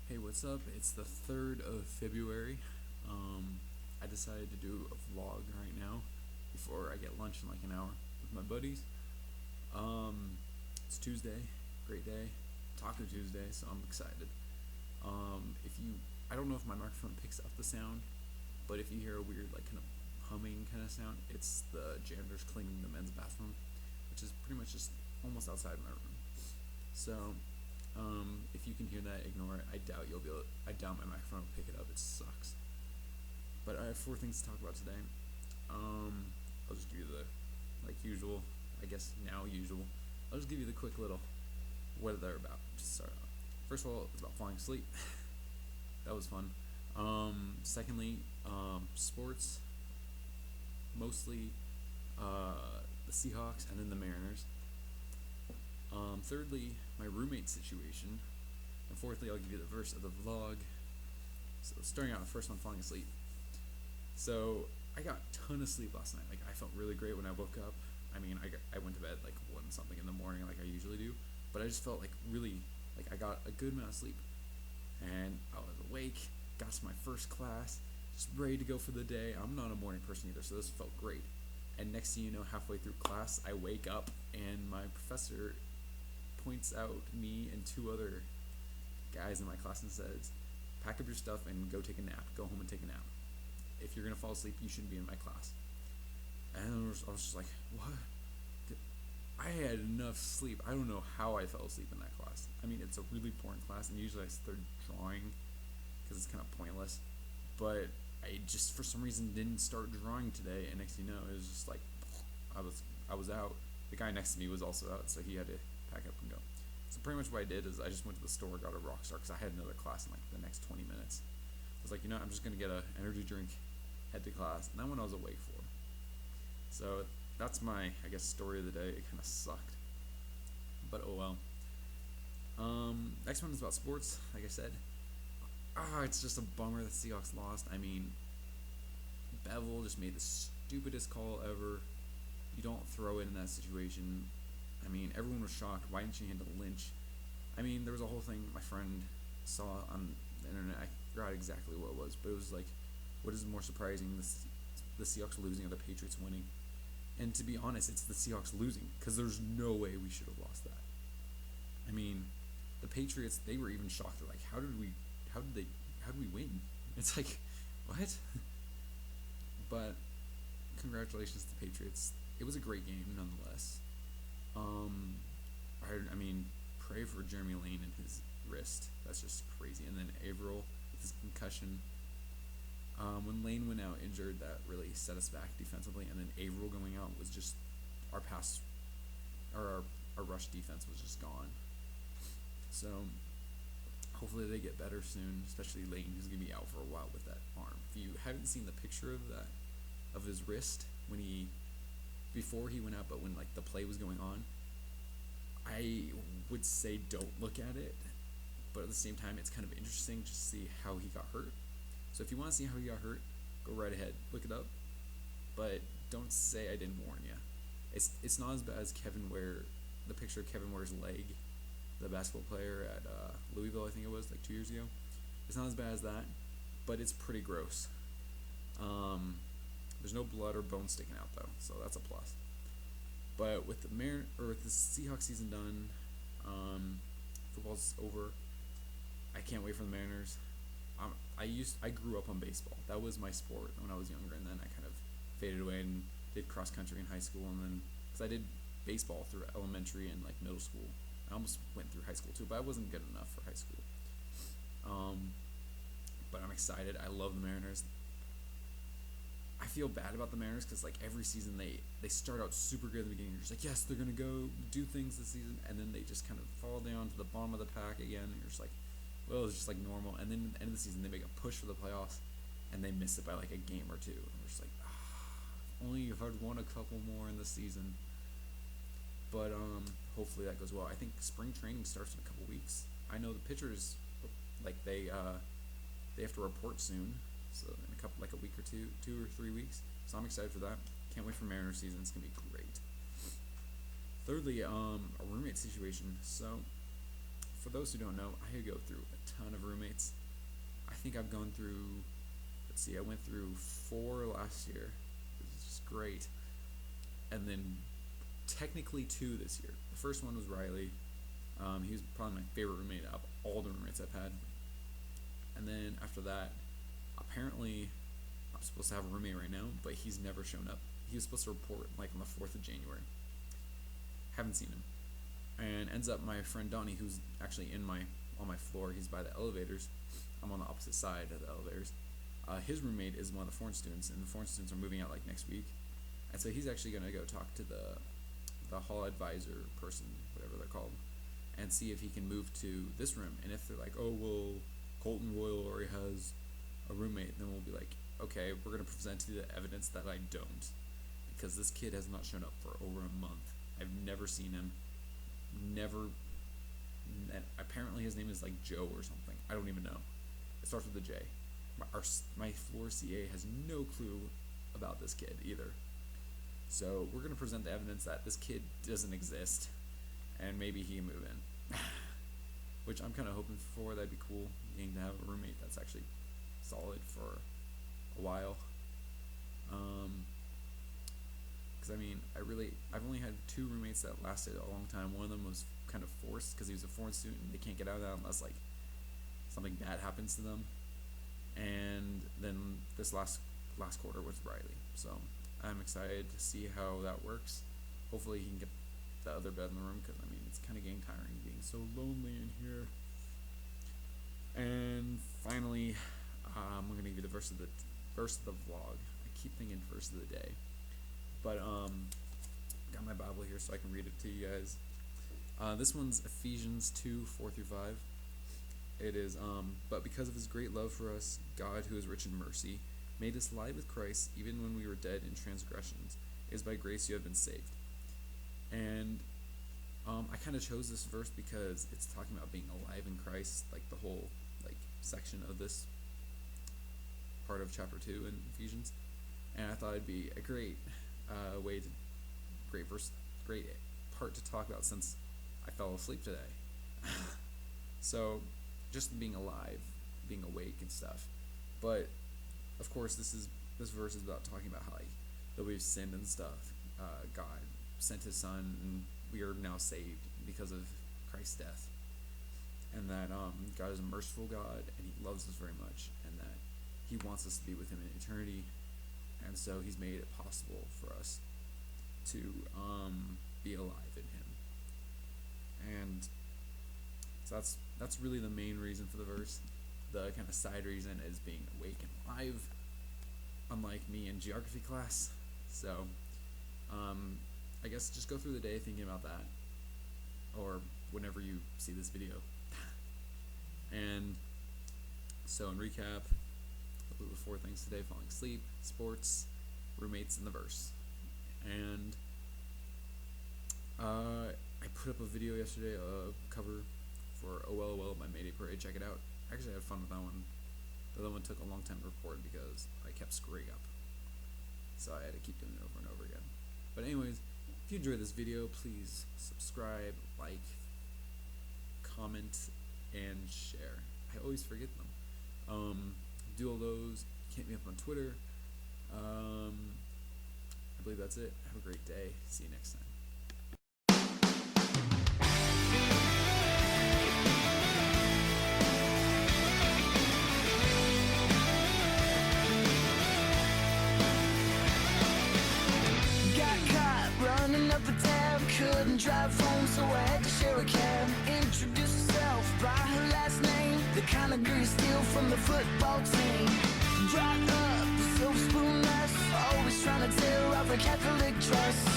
Hey, what's up? It's the 3rd of February. I decided to do a vlog right now before I get lunch in like an hour with my buddies. Um, it's Tuesday, great day, Taco Tuesday, so I'm excited. If you, I don't know if my microphone picks up the sound, but if you hear a weird like kind of humming kind of sound, it's the janitors cleaning the men's bathroom, which is pretty much just almost outside my room. So if you can hear that, ignore it. I doubt my microphone will pick it up. It sucks. But I have 4 things to talk about today. I'll just give you the, like usual, I guess now usual. I'll just give you the quick little what they're about. Just start out. First of all, it's about falling asleep. That was fun. Secondly, sports. Mostly the Seahawks and then the Mariners. Thirdly, my roommate situation. And fourthly, I'll give you the verse of the vlog. So starting out, the first one, falling asleep. So I got a ton of sleep last night. Like I felt really great when I woke up. I went to bed like 1 something in the morning like I usually do. But I just felt like really, like I got a good amount of sleep. And I was awake, got to my first class, just ready to go for the day. I'm not a morning person either, so this felt great. And next thing you know, halfway through class, I wake up and my professor points out me and 2 other guys in my class and says, pack up your stuff and go take a nap. Go home and take a nap. If you're going to fall asleep, you shouldn't be in my class. And I was just like, what? I had enough sleep. I don't know how I fell asleep in that class. I mean, it's a really boring class, and usually I start drawing because it's kind of pointless. But I just, for some reason, didn't start drawing today, and next thing you know, it was just like, I was out. The guy next to me was also out, so he had to pack up and go. So pretty much what I did is I just went to the store, got a Rockstar, because I had another class in like the next 20 minutes. I was like, I'm just going to get an energy drink, head to class, and that one I was awake for. So that's my, I guess, story of the day. It kind of sucked, but oh well. Next one is about sports, like I said. It's just a bummer that Seahawks lost. I mean, Bevel just made the stupidest call ever. You don't throw it in that situation. I mean, everyone was shocked. Why didn't you handle Lynch? I mean, there was a whole thing my friend saw on the internet. I forgot exactly what it was, but it was like, what is more surprising, the Seahawks losing or the Patriots winning? And to be honest, it's the Seahawks losing, because there's no way we should have lost that. I mean, the Patriots, they were even shocked. They're like, how did we win? It's like, what? But congratulations to the Patriots. It was a great game nonetheless. I mean, pray for Jeremy Lane and his wrist. That's just crazy. And then Averill with his concussion. When Lane went out injured, that really set us back defensively. And then Averill going out was just our rush defense was just gone. So hopefully they get better soon, especially Lane, who's gonna be out for a while with that arm. If you haven't seen the picture of his wrist before he went out, but when like the play was going on, I would say don't look at it, but at the same time it's kind of interesting to see how he got hurt. So if you want to see how he got hurt, go right ahead, look it up, but don't say I didn't warn you. It's not as bad as the picture of Kevin Ware's leg, the basketball player at Louisville, I think it was like 2 years ago. It's not as bad as that, but it's pretty gross. There's no blood or bone sticking out though, so that's a plus. But with the Seahawks season done, football's over. I can't wait for the Mariners. I grew up on baseball. That was my sport when I was younger, and then I kind of faded away and did cross country in high school, and then because I did baseball through elementary and like middle school. I almost went through high school too, but I wasn't good enough for high school. But I'm excited. I love the Mariners. I feel bad about the Mariners because like every season they start out super good at the beginning. You're just like, yes, they're gonna go do things this season, and then they just kind of fall down to the bottom of the pack again. And you're just like, well, it's just like normal. And then at the end of the season, they make a push for the playoffs, and they miss it by like a game or two. And we're just like, only if I'd won a couple more in the season. But hopefully that goes well. I think spring training starts in a couple weeks. I know the pitchers, like they have to report soon, so in a week or 2 or 3 weeks. So I'm excited for that. Can't wait for Mariners season. It's gonna be great. Thirdly, a roommate situation. So for those who don't know, I go through a ton of roommates. I think I've gone through, let's see, I went through 4 last year, which is just great, and then technically 2 this year. The first one was Riley. He was probably my favorite roommate out of all the roommates I've had. And then after that, apparently I'm supposed to have a roommate right now, but he's never shown up. He was supposed to report like on the 4th of January. Haven't seen him. And ends up my friend Donnie, who's actually on my floor. He's by the elevators. I'm on the opposite side of the elevators. His roommate is one of the foreign students, and the foreign students are moving out like next week. And so he's actually gonna go talk to the hall advisor person, whatever they're called, and see if he can move to this room. And if they're like, oh well, Colton Royal already has a roommate, then we'll be like, okay, we're gonna present you the evidence that I don't, because this kid has not shown up for over a month. I've never seen him. Apparently his name is like Joe or something. I don't even know. It starts with a J. My floor CA has no clue about this kid either. So we're gonna present the evidence that this kid doesn't exist, and maybe he can move in. Which I'm kind of hoping for. That'd be cool, getting to have a roommate that's actually solid for a while. Because I mean, I've only had 2 roommates that lasted a long time. One of them was kind of forced because he was a foreign student and they can't get out of that unless like something bad happens to them. And then this last quarter was Riley. So I'm excited to see how that works. Hopefully he can get the other bed in the room, because I mean, it's kind of getting tiring being so lonely in here. And finally, I'm gonna give you the verse of the vlog. I keep thinking verse of the day, but got my Bible here so I can read it to you guys. This one's Ephesians 2:4-5. It is, but because of his great love for us, God, who is rich in mercy, made us alive with Christ, even when we were dead in transgressions. It is by grace you have been saved. And I kind of chose this verse because it's talking about being alive in Christ, like the whole like section of this part of chapter 2 in Ephesians. And I thought it'd be a great great part to talk about, since I fell asleep today. So just being alive, being awake and stuff. But of course, this verse is about talking about how like that we've sinned and stuff. God sent his son, and we are now saved because of Christ's death. And that God is a merciful God, and he loves us very much, and that he wants us to be with him in eternity. And so he's made it possible for us to be alive in him. And so that's really the main reason for the verse. The kind of side reason is being awake and alive, unlike me in geography class. So I guess just go through the day thinking about that, or whenever you see this video. And so in recap, the 4 things today: falling asleep, sports, roommates, and the verse. And I put up a video yesterday, a cover for OLOL by Mayday Parade. Check it out. Actually, I had fun with that one. The other one took a long time to record because I kept screwing up, so I had to keep doing it over and over again. But anyways, if you enjoyed this video, please subscribe, like, comment, and share. I always forget them. Do all those. Hit me up on Twitter. I believe that's it. Have a great day. See you next time. Couldn't drive home, so I had to share a cab. Introduce herself by her last name, the kind of girl you steal from the football team. Brought up the silver spoon mess, always trying to tear off her Catholic dress.